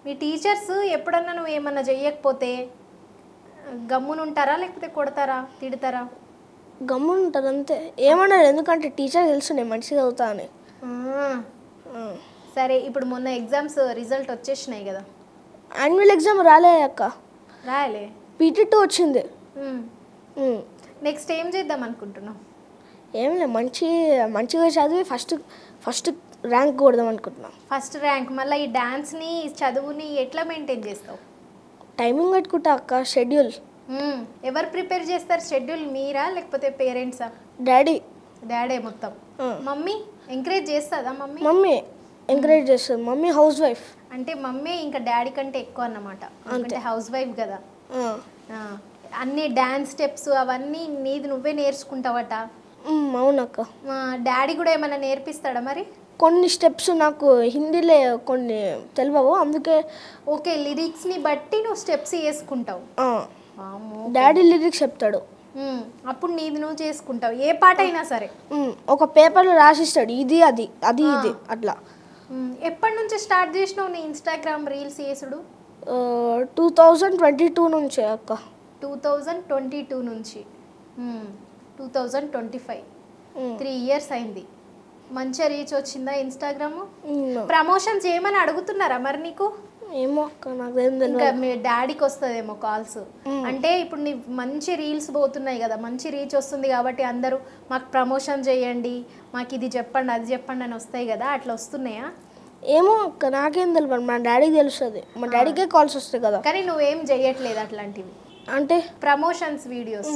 మీ teachers ఎప్పుడన్నా నువ్వు ఏమన్నా చెయ్యకపోతే గమ్మునుంటారా లేకపోతే కొడతారా తిడతారా? గమ్మున ఉంటారు అంతే, ఏమన్నారు ఎందుకంటే టీచర్ తెలుసు నేను మంచిగా చదువుతా అని. సరే ఇప్పుడు మొన్న ఎగ్జామ్స్ రిజల్ట్ వచ్చేసినాయి కదా. యాన్యువల్ ఎగ్జామ్ రాలే అక్క, రాయలే. PT2 వచ్చింది. నెక్స్ట్ ఏం చేద్దాం అనుకుంటున్నావు? ఏం లేదు, మంచిగా చదివి ఫస్ట్ ర్యాంక్ కొడదాం అనుకుంటున్నాం. First rank. మళ్ళీ ఈ డాన్స్ని చదువుని ఎట్లా మెయింటైన్ చేస్తావు? టైమింగ్ పెట్టుకుంటా అక్క, షెడ్యూల్. ఎవరు ప్రిపేర్ చేస్తారు షెడ్యూల్, మీరా లేకపోతే పేరెంట్సా? డాడీ మొత్తం. మమ్మీ ఎంకరేజ్ చేస్తుందా? మమ్మీ ఎంకరేజ్ చేస్తుంది. Mummy house wife. అంటే మమ్మీ ఇంకా డాడీ కంటే ఎక్కువ అన్నమాట, అంటే హౌస్ వైఫ్ కదా. అన్ని డాన్స్ స్టెప్స్ అవన్నీ నీది నువ్వే నేర్చుకుంటావట? అవునక్క. డాడీ కూడా ఏమైనా నేర్పిస్తాడా మరి? కొన్ని స్టెప్స్ నాకు హిందీలో కొన్ని తెలియవు, అందుకే. ఓకే, లిరిక్స్ని బట్టి నువ్వు స్టెప్స్ వేసుకుంటావు. డాడీ లిరిక్స్ చెప్తాడు, అప్పుడు నీది నువ్వు చేసుకుంటావు ఏ పాట అయినా సరే. ఒక పేపర్లో రాసిస్తాడు, ఇది అది ఇది అట్లా. ఎప్పటి నుంచి స్టార్ట్ చేసినావు నీ ఇన్స్టాగ్రామ్ రీల్స్ చేసుడు? 2022 నుంచి అక్క. 2022 నుంచి 2025, 3 years అయింది. మంచిగా రీచ్ వచ్చిందా ఇన్స్టాగ్రామ్? ప్రమోషన్స్ ఏమని అడుగుతున్నారా మరి నీకు? ఏమో అక్క, నాకు ఇంకా మీ డాడీకి వస్తుందేమో కాల్స్. అంటే ఇప్పుడు నీ మంచి రీల్స్ పోతున్నాయి కదా, మంచి రీచ్ వస్తుంది కాబట్టి అందరూ మాకు ప్రమోషన్ చేయండి, మాకు ఇది చెప్పండి అది చెప్పండి అని వస్తాయి కదా, అట్లా వస్తున్నాయా? ఏమో అక్క, నాకేం తెలియదు, మా డాడీకి తెలుస్తుంది, మా డాడీకే కాల్స్ వస్తాయి కదా. కానీ నువ్వేం చేయట్లేదు అట్లాంటివి అంటే ప్రమోషన్స్ వీడియోస్?